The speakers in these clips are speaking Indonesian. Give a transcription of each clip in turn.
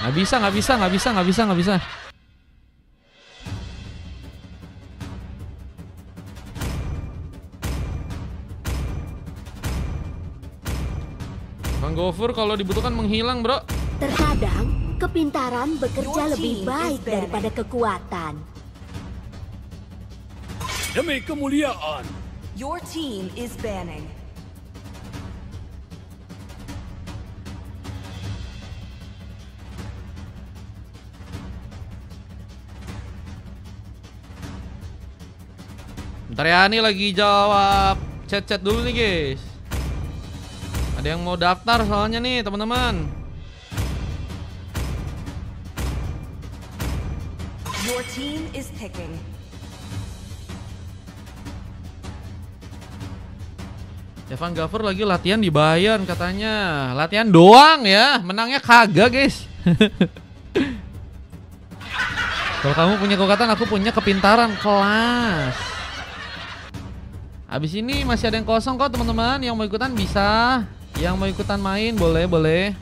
Nggak bisa, nggak bisa, nggak bisa, nggak bisa, nggak bisa. Bang Gofur kalau dibutuhkan menghilang, bro. Terkadang kepintaran bekerja lebih baik daripada kekuatan. Demi kemuliaan. Your team is banning. Bentar ya, ini lagi jawab chat-chat dulu nih guys. Ada yang mau daftar soalnya nih teman-teman. Your team is picking. Evan Gafur lagi latihan di Bayern katanya. Latihan doang ya, menangnya kagak guys. Kalau kamu punya kekuatan, aku punya kepintaran kelas. Habis ini masih ada yang kosong kok teman-teman. Yang mau ikutan bisa. Yang mau ikutan main boleh.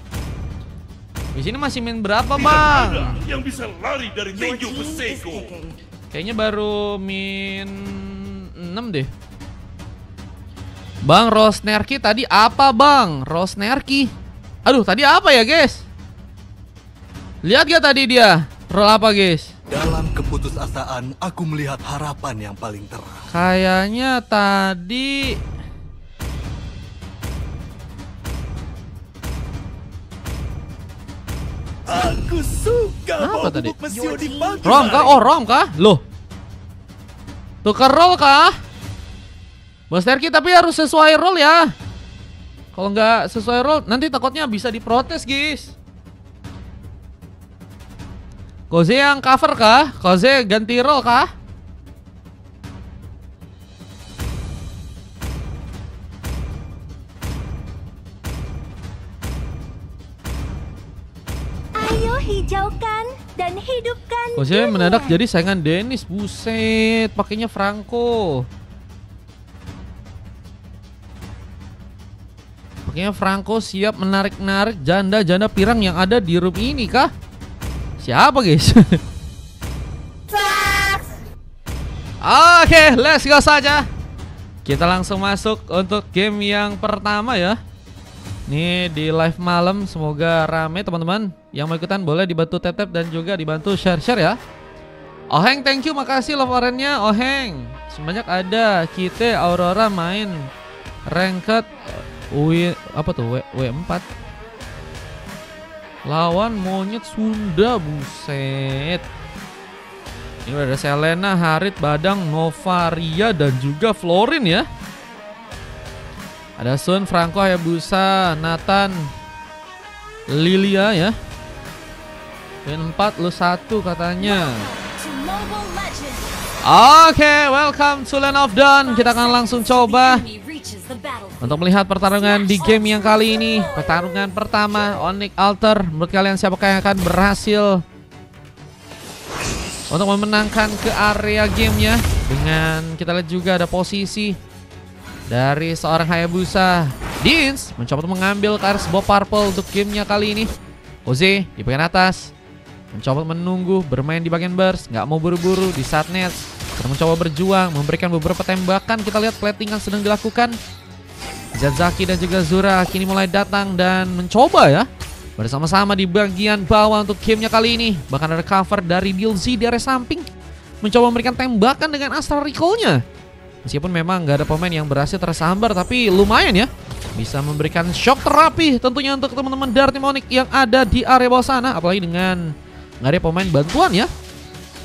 Di sini masih main berapa bang? Ada yang bisa lari dari Your tinju team is Peseko. picking. Kayaknya baru min 6 deh. Bang Rosnerki tadi apa bang? Rosnerki. Aduh tadi apa ya guys? Lihat gak tadi dia? Roll apa guys? Dalam keputusasaan, aku melihat harapan yang paling terang. Kayaknya tadi Aku suka apa bau tadi? bubuk mesio di pagi Rom kah? hari. Oh Rom kah? Loh. Tukar roll kah? Bos Terki tapi harus sesuai roll ya. Kalau nggak sesuai roll nanti takutnya bisa diprotes guys. Koze yang cover kah? Koze ganti roll kah? Ayo hijaukan dan hidupkan. Koze dunia. mendadak jadi saingan Dennis. Buset, pakainya Franco. Pakainya Franco siap menarik-narik janda-janda pirang yang ada di room ini kah? Siapa guys? Oke, let's go saja. Kita langsung masuk untuk game yang pertama ya. Ini di live malam, semoga rame teman-teman. Yang mau ikutan boleh dibantu tap-tap dan juga dibantu share-share ya. Oheng, thank you, makasih love orange-nya Oheng. Sebanyak ada kita Aurora main ranked apa tuh W4 lawan monyet Sunda, buset. Ini udah ada Selena, Harit, Badang, Novaria dan juga Florin ya. Ada Sun, Franco, Hayabusa, Nathan, Lilia ya. Win 4 lu 1 katanya. Oke, welcome to Land of Dawn. Kita akan langsung coba untuk melihat pertarungan di game yang kali ini. Pertarungan pertama Onyx Altar. Menurut kalian siapakah yang akan berhasil untuk memenangkan ke area gamenya? Dengan kita lihat juga ada posisi dari seorang Hayabusa. Dins mencoba untuk mengambil Kars Bob Purple untuk gamenya kali ini. Jose di bagian atas mencoba menunggu, bermain di bagian burst, nggak mau buru-buru di saat nets. Kita mencoba berjuang, memberikan beberapa tembakan. Kita lihat platingan sedang dilakukan. Zazaki dan juga Zura kini mulai datang dan mencoba ya bersama-sama di bagian bawah untuk gamenya kali ini. Bahkan ada cover dari Dilzy di area samping, mencoba memberikan tembakan dengan Astral Recall-nya. Meskipun memang nggak ada pemain yang berhasil tersambar, tapi lumayan ya bisa memberikan shock terapi tentunya untuk teman-teman dari tim Onyx yang ada di area bawah sana. Apalagi dengan nggak ada pemain bantuan ya.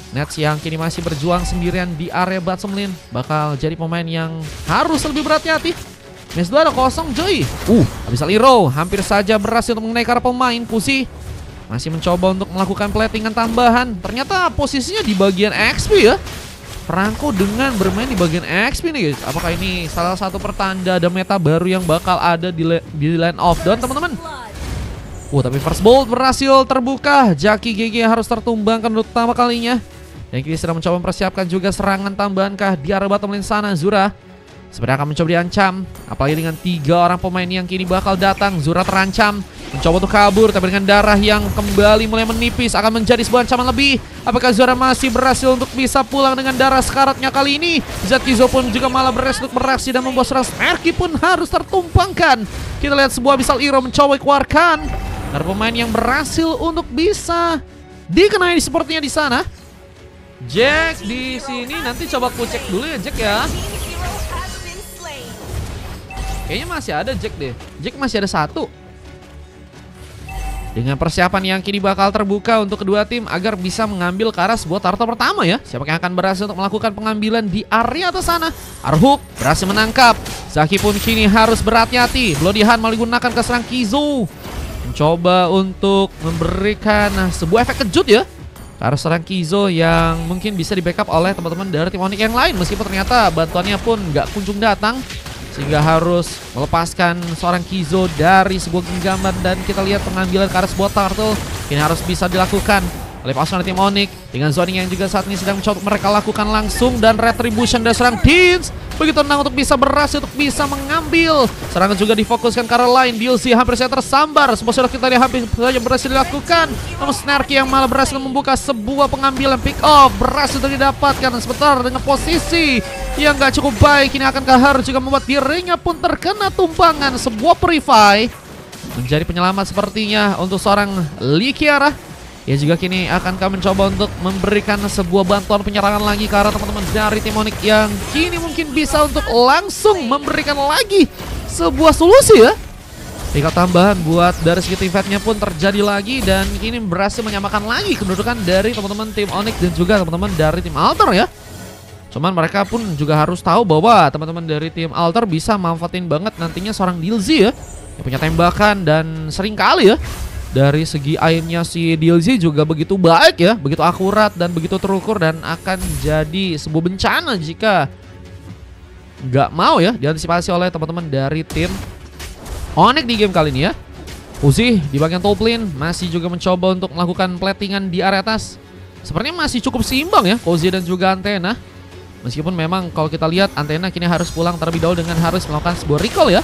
Nets yang kini masih berjuang sendirian di area bottom lane bakal jadi pemain yang harus lebih berhati-hati. Mes 2 ada kosong cuy. Habis Aliro hampir saja berhasil untuk mengenai para pemain. Pusi masih mencoba untuk melakukan platingan tambahan. Ternyata posisinya di bagian XP ya. Franco dengan bermain di bagian XP nih guys. Apakah ini salah satu pertanda ada meta baru yang bakal ada di Land of Dawn teman-teman? Tapi first bolt berhasil terbuka. Jaki GG harus tertumbangkan untuk pertama kalinya. Dan kini sedang mencoba mempersiapkan juga serangan tambahan kah di area bottom lane sana. Zura sebenarnya akan mencoba diancam, apalagi dengan 3 orang pemain yang kini bakal datang. Zura terancam, mencoba untuk kabur, tapi dengan darah yang kembali mulai menipis akan menjadi sebuah ancaman lebih. Apakah Zora masih berhasil untuk bisa pulang dengan darah sekaratnya kali ini? Zatkizo pun juga malah berhasil untuk beraksi dan membuat seorang Snarky pun harus tertumpangkan. Kita lihat sebuah Abyssal Hero mencoba dikeluarkan. Ada pemain yang berhasil untuk bisa dikenai sepertinya di sana. Jack di sini, nanti coba aku cek dulu ya Jack ya. Kayaknya masih ada Jack deh. Jack masih ada 1. Dengan persiapan yang kini bakal terbuka untuk kedua tim agar bisa mengambil ke arah sebuah turtle pertama ya. Siapa yang akan berhasil untuk melakukan pengambilan di area atas sana? Arhuk berhasil menangkap. Zaki pun kini harus berhati-hati. Bloody Hand malah digunakan ke serang Kizu. Mencoba untuk memberikan sebuah efek kejut ya ke arah serang Kizo yang mungkin bisa di backup oleh teman-teman dari tim Onyx yang lain. Meskipun ternyata bantuannya pun nggak kunjung datang, sehingga harus melepaskan seorang Kizo dari sebuah genggaman. Dan kita lihat pengambilan ke arah sebuah turtle ini harus bisa dilakukan oleh pasukan tim Onyx dengan zoning yang juga saat ini sedang mencoba mereka lakukan langsung. Dan retribution dari serang Deans begitu tenang untuk bisa berhasil untuk bisa mengambil. Serangan juga difokuskan ke arah lain. DLC hampir saja tersambar. Semua sudah kita lihat hampir saja berhasil dilakukan. Namun Snarky yang malah berhasil membuka sebuah pengambilan pick off berhasil didapatkan sebentar dengan posisi yang gak cukup baik. Ini akan harus juga membuat dirinya pun terkena tumpangan. Sebuah Purify menjadi penyelamat sepertinya untuk seorang Likiara. Ya juga kini akan kami mencoba untuk memberikan sebuah bantuan penyerangan lagi ke arah teman-teman dari tim Onyx yang kini mungkin bisa untuk langsung memberikan lagi sebuah solusi ya. Tingkat tambahan buat dari segi tim fight-nya pun terjadi lagi dan kini berhasil menyamakan lagi kedudukan dari teman-teman tim Onyx dan juga teman-teman dari tim Alter ya. Cuman mereka pun juga harus tahu bahwa teman-teman dari tim Alter bisa manfaatin banget nantinya seorang Dilzy ya, yang punya tembakan dan sering kali ya dari segi aimnya si Dilzy juga begitu baik ya, begitu akurat dan begitu terukur, dan akan jadi sebuah bencana jika nggak mau ya diantisipasi oleh teman-teman dari tim Onyx di game kali ini ya. Uzi di bagian top lane masih juga mencoba untuk melakukan platingan di area atas. Sepertinya masih cukup seimbang ya Uzi dan juga Antena. Meskipun memang kalau kita lihat Antena kini harus pulang terlebih dahulu dengan harus melakukan sebuah recall ya.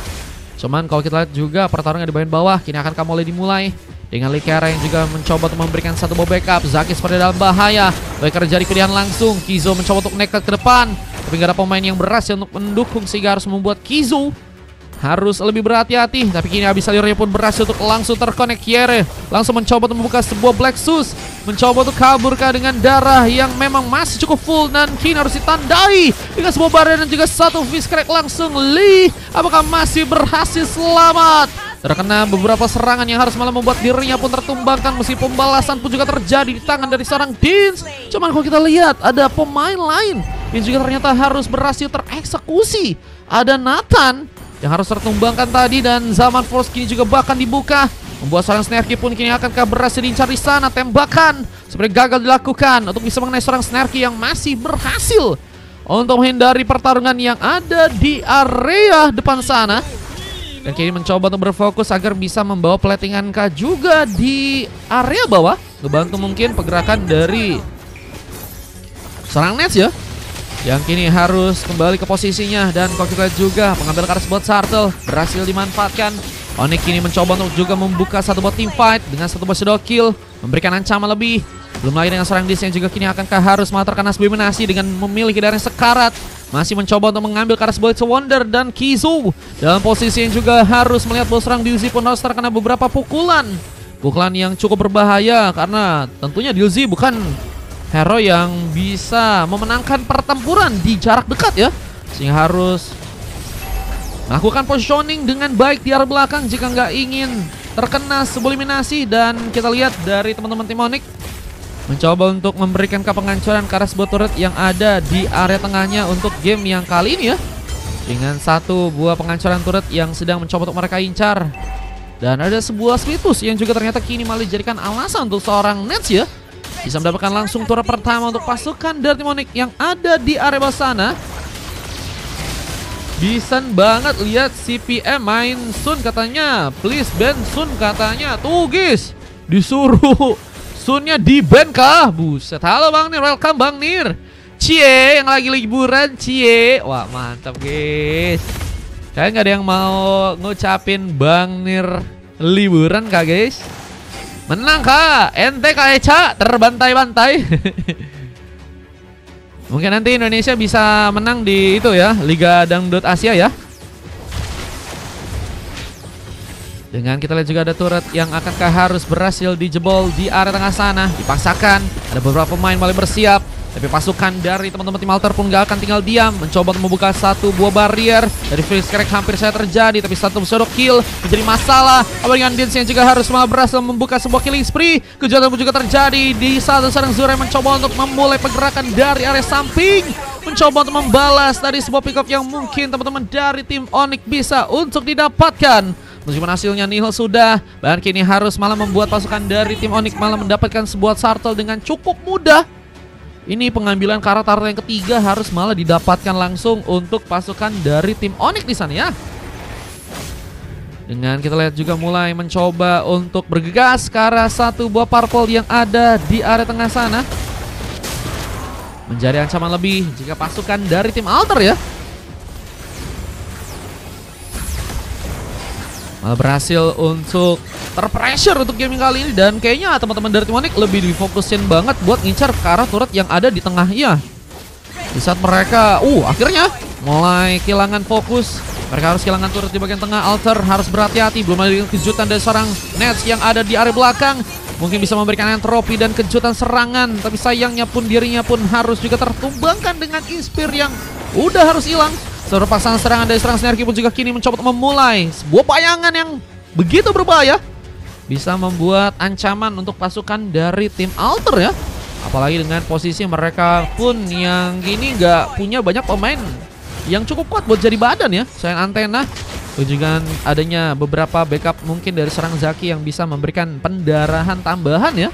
Cuman kalau kita lihat juga pertarungan di bagian bawah kini akan mulai dimulai dengan Likiara yang juga mencoba untuk memberikan satu buah backup. Zaki seperti dalam bahaya. Baik terjadi pilihan langsung. Kizo mencoba untuk nekat ke depan, tapi gak ada pemain yang berhasil untuk mendukung sehingga harus membuat Kizo harus lebih berhati-hati. Tapi kini Abyssal Hero pun berhasil untuk langsung terkonek. Kiere langsung mencoba untuk membuka sebuah Black Sus, mencoba untuk kaburkah dengan darah yang memang masih cukup full, dan kini harus ditandai dengan sebuah barrier dan juga satu Fist Crack langsung. Lee apakah masih berhasil selamat? Terkena beberapa serangan yang harus malah membuat dirinya pun tertumbangkan. Meski pembalasan pun juga terjadi di tangan dari seorang Deans. Cuman kalau kita lihat ada pemain lain yang juga ternyata harus berhasil tereksekusi. Ada Nathan yang harus tertumbangkan tadi, dan Zaman Force kini juga bahkan dibuka, membuat seorang Snarky pun kini akan berhasil diincar di sana. Tembakan sebenarnya gagal dilakukan untuk bisa mengenai seorang Snarky yang masih berhasil untuk menghindari pertarungan yang ada di area depan sana. Dan kini mencoba untuk berfokus agar bisa membawa platingan K juga di area bawah, ngebantu mungkin pergerakan dari serang Nets ya, yang kini harus kembali ke posisinya. Dan kalau kita lihat juga pengambil karis buat Turtle berhasil dimanfaatkan. Onyx kini mencoba untuk juga membuka satu buat team fight dengan satu buah shadow kill, memberikan ancaman lebih. Belum lagi dengan serang Dis yang juga kini akankah harus malah terkena sublimasi dengan memiliki darah sekarat. Masih mencoba untuk mengambil karis buat Wonder dan Kizu dalam posisi yang juga harus melihat bahwa serang Dilzy pun harus terkena beberapa pukulan. Pukulan yang cukup berbahaya karena tentunya Dilzy bukan hero yang bisa memenangkan pertempuran di jarak dekat ya, sehingga harus melakukan positioning dengan baik di arah belakang jika nggak ingin terkena sublimasi. Dan kita lihat dari teman-teman tim Onyx mencoba untuk memberikan penghancuran ke arah sebuah turret yang ada di area tengahnya untuk game yang kali ini ya, dengan satu buah penghancuran turret yang sedang mencoba untuk mereka incar. Dan ada sebuah Smitus yang juga ternyata kini malah dijadikan alasan untuk seorang Nets ya bisa mendapatkan langsung turret pertama untuk pasukan dari tim Onyx yang ada di area bawah sana. Decent banget lihat CPM main Sun katanya, please ban Sun katanya. Tuh guys, disuruh Sunnya di ban kah? Buset. Halo Bang Nir, welcome Bang Nir. Cie yang lagi liburan, Cie. Wah mantap guys. Kayaknya nggak ada yang mau ngucapin Bang Nir Liburan kah guys? Menang kah? Ente kah Eca? Terbantai-bantai. Mungkin nanti Indonesia bisa menang di itu ya, Liga Dangdut Asia ya. Dengan kita lihat juga ada turret yang akankah harus berhasil dijebol di area tengah sana. Dipaksakan, ada beberapa pemain mulai bersiap. Tapi pasukan dari teman-teman tim Alter pun gak akan tinggal diam. Mencoba untuk membuka satu buah barrier. Dari freeze crack hampir saja terjadi. Tapi satu shadow kill menjadi masalah. Apa dengan Dins yang juga harus malah berhasil membuka sebuah killing spree. Kejahatan pun juga terjadi di saat seorang Zura mencoba untuk memulai pergerakan dari area samping. Mencoba untuk membalas tadi sebuah pick up yang mungkin teman-teman dari tim Onyx bisa untuk didapatkan. Meskipun hasilnya nihil sudah, bahkan kini harus malah membuat pasukan dari tim Onyx malah mendapatkan sebuah turtle dengan cukup mudah. Ini pengambilan karakter yang ketiga harus malah didapatkan langsung untuk pasukan dari tim Onyx di sana ya. Dengan kita lihat juga mulai mencoba untuk bergegas ke arah satu buah purple yang ada di area tengah sana. Menjadi ancaman lebih jika pasukan dari tim Alter ya. Malah berhasil untuk terpressure untuk gaming kali ini. Dan kayaknya teman-teman dari tim Onyx lebih difokusin banget buat ngincar ke arah turret yang ada di tengahnya. Di saat mereka akhirnya mulai kehilangan fokus. Mereka harus kehilangan turret di bagian tengah. Alter harus berhati-hati. Belum ada kejutan dari seorang Nets yang ada di area belakang. Mungkin bisa memberikan entropi dan kejutan serangan. Tapi sayangnya pun dirinya pun harus juga tertumbangkan dengan Inspire yang udah harus hilang. Seluruh pasangan serangan dari serang Snarky pun juga kini mencoba memulai sebuah bayangan yang begitu berbahaya. Bisa membuat ancaman untuk pasukan dari tim Alter ya. Apalagi dengan posisi mereka pun yang kini nggak punya banyak pemain yang cukup kuat buat jadi badan ya. Selain Antena, dan juga adanya beberapa backup mungkin dari serang Zaki yang bisa memberikan pendarahan tambahan ya.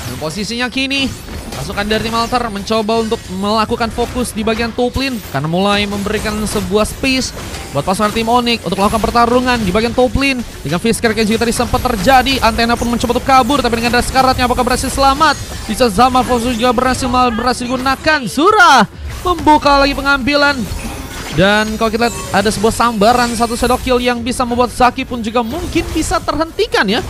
Dan posisinya kini pasukan dari tim Alter mencoba untuk melakukan fokus di bagian top lane karena mulai memberikan sebuah space buat pasukan tim Onyx untuk melakukan pertarungan di bagian top lane. Dengan fish crack yang juga tadi sempat terjadi, Antena pun mencoba untuk kabur tapi dengan das karatnya apakah berhasil selamat? Bisa Zama Fosu juga berhasil digunakan. Zura membuka lagi pengambilan. Dan kalau kita lihat ada sebuah sambaran satu shadow kill yang bisa membuat Zaki pun juga mungkin bisa terhentikan ya.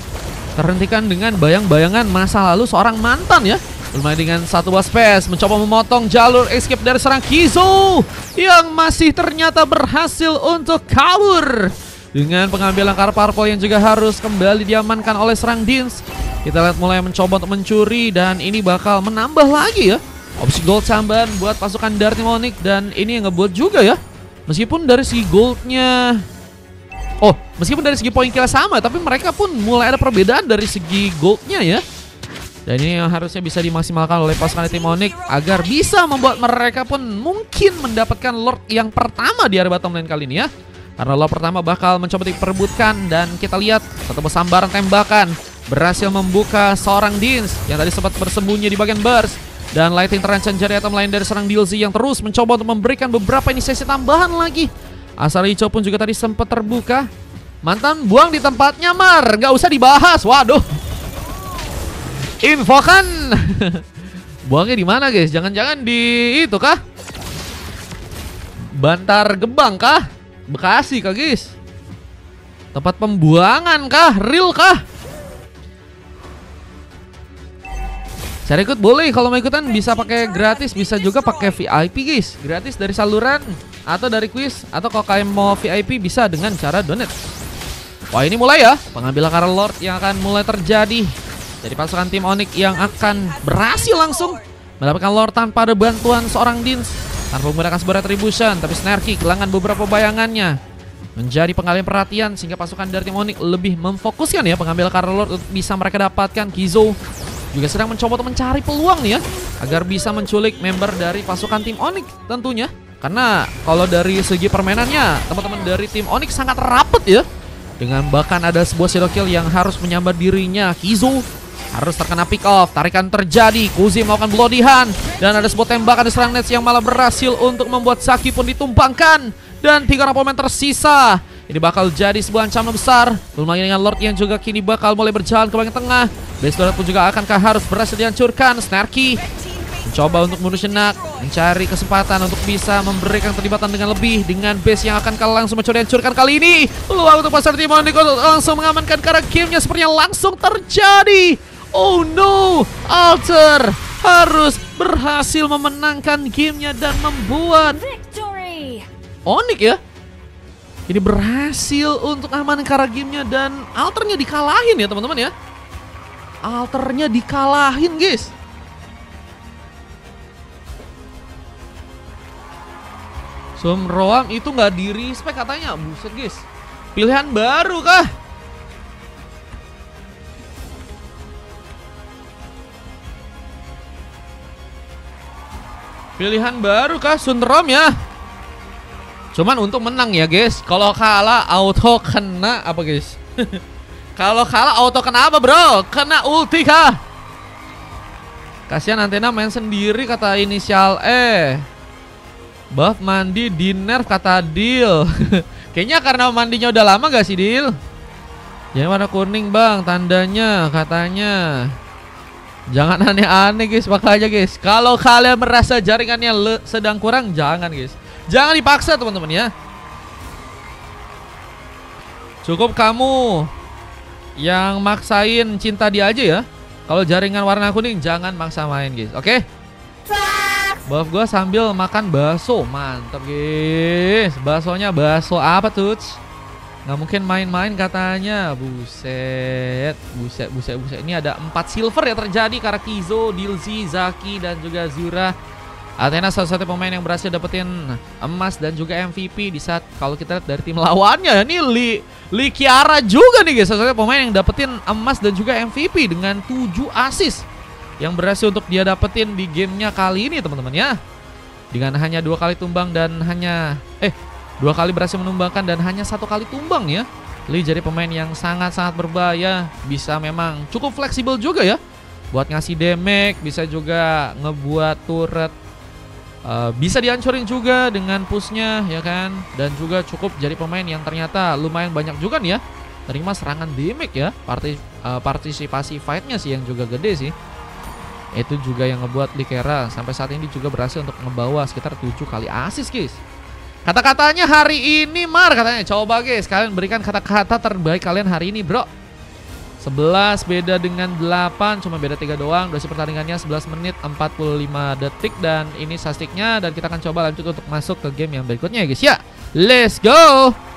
Terhentikan dengan bayang-bayangan masa lalu seorang mantan ya. Bermain dengan satu buah space, mencoba memotong jalur escape dari serang Kizo yang masih ternyata berhasil untuk kabur. Dengan pengambilan karakter purple yang juga harus kembali diamankan oleh serang Dins. Kita lihat mulai mencoba untuk mencuri dan ini bakal menambah lagi ya opsi gold tambahan buat pasukan dari tim Onyx. Dan ini yang ngebuat juga ya, meskipun dari segi goldnya meskipun dari segi poin kill sama, tapi mereka pun mulai ada perbedaan dari segi goldnya ya. Dan ini yang harusnya bisa dimaksimalkan oleh pasukan tim Onyx agar bisa membuat mereka pun mungkin mendapatkan Lord yang pertama di area bottom lane kali ini ya. Karena Lord pertama bakal mencoba diperebutkan dan kita lihat satu sambaran tembakan berhasil membuka seorang Dins yang tadi sempat bersembunyi di bagian burst. Dan lighting terancam jari atom lain dari serang Dilzy yang terus mencoba untuk memberikan beberapa inisiasi tambahan lagi. Asal hijau pun juga tadi sempat terbuka. Mantan buang di tempatnya Mar, nggak usah dibahas. Waduh. Infokan. Buangnya di mana guys? Jangan-jangan di itu kah? Bantar Gebang kah? Bekasi kah guys? Tempat pembuangan kah? Real kah? Cari ikut boleh, kalau mau ikutan bisa pakai gratis, bisa juga pakai VIP guys. Gratis dari saluran atau dari quiz, atau kalau kalian mau VIP bisa dengan cara donate. Wah ini mulai ya, pengambilan karakter Lord yang akan mulai terjadi. Jadi pasukan tim Onyx yang akan berhasil langsung mendapatkan Lord tanpa ada bantuan seorang Dins, tanpa menggunakan sebuah retribution. Tapi Snarky kehilangan beberapa bayangannya, menjadi pengalihan perhatian sehingga pasukan dari tim Onyx lebih memfokuskan ya pengambilan karakter Lord untuk bisa mereka dapatkan. Kizo juga sedang mencoba untuk mencari peluang nih ya, agar bisa menculik member dari pasukan tim Onyx tentunya. Karena kalau dari segi permainannya teman-teman dari tim Onyx sangat rapet ya. Dengan bahkan ada sebuah shadow kill yang harus menyambar dirinya. Kizo harus terkena pick off, tarikan terjadi, Kuzi melakukan bloody hand. Dan ada sebuah tembakan di serang Nets yang malah berhasil untuk membuat Zaki pun ditumpangkan. Dan 3 orang pemain tersisa. Ini bakal jadi sebuah ancaman besar. Belum lagi dengan Lord yang juga kini bakal mulai berjalan ke bagian tengah. Base Lord pun juga akankah harus berhasil dihancurkan. Snarky Mencoba untuk mundur sejenak, mencari kesempatan untuk bisa memberikan keterlibatan dengan lebih. Dengan base yang akan langsung mencoba dihancurkan kali ini. Peluang untuk pasar Timon langsung mengamankan karena gamenya sepertinya langsung terjadi. Oh no, Alter harus berhasil memenangkan gamenya dan membuat Victory! Onyx ya. Ini berhasil untuk aman karena gamenya dan Alternya dikalahin ya teman-teman ya. Alternya dikalahin guys. Sumroam itu nggak di respect katanya. Buset guys. Pilihan baru kah? Pilihan baru kah Sunrom ya? Cuman untuk menang ya guys. Kalau kalah auto kena apa guys? Kalau kalah auto kena apa bro? Kena ulti kah? Kasihan Antena main sendiri kata inisial E. Buff mandi di nerf kata Dil. Kayaknya karena mandinya udah lama gak sih Dil? Jangan warna kuning bang tandanya katanya. Jangan aneh-aneh guys, makanya guys. Kalau kalian merasa jaringannya sedang kurang, jangan guys. Jangan dipaksa teman-teman ya. Cukup kamu yang maksain cinta dia aja ya. Kalau jaringan warna kuning, jangan maksa main guys, oke? Buff gue sambil makan bakso, mantap guys. Baksonya bakso apa tuh? Nggak mungkin main-main katanya. Buset. Ini ada 4 silver ya terjadi karena Kizo, Dilzi, Zaki dan juga Zura. Athena salah satu pemain yang berhasil dapetin emas dan juga MVP di saat kalau kita lihat dari tim lawannya. Ini Li Kiara juga nih guys, salah satu pemain yang dapetin emas dan juga MVP dengan 7 assist yang berhasil untuk dia dapetin di gamenya kali ini teman-teman ya. Dengan hanya 2 kali tumbang dan hanya 2 kali berhasil menumbangkan dan hanya 1 kali tumbang ya. Lee jadi pemain yang sangat-sangat berbahaya. Bisa memang cukup fleksibel juga ya buat ngasih damage, bisa juga ngebuat turret bisa dihancurin juga dengan pushnya ya kan. Dan juga cukup jadi pemain yang ternyata lumayan banyak juga nih ya terima serangan damage ya. Partisipasi fightnya sih yang juga gede sih. Itu juga yang ngebuat Likera sampai saat ini juga berhasil untuk ngebawa sekitar 7 kali assist guys. Kata-katanya hari ini Mar katanya. Coba guys kalian berikan kata-kata terbaik kalian hari ini bro. 11 beda dengan 8, cuma beda 3 doang. Durasi pertandingannya 11 menit 45 detik. Dan ini statistiknya. Dan kita akan coba lanjut untuk masuk ke game yang berikutnya ya guys ya. Let's go.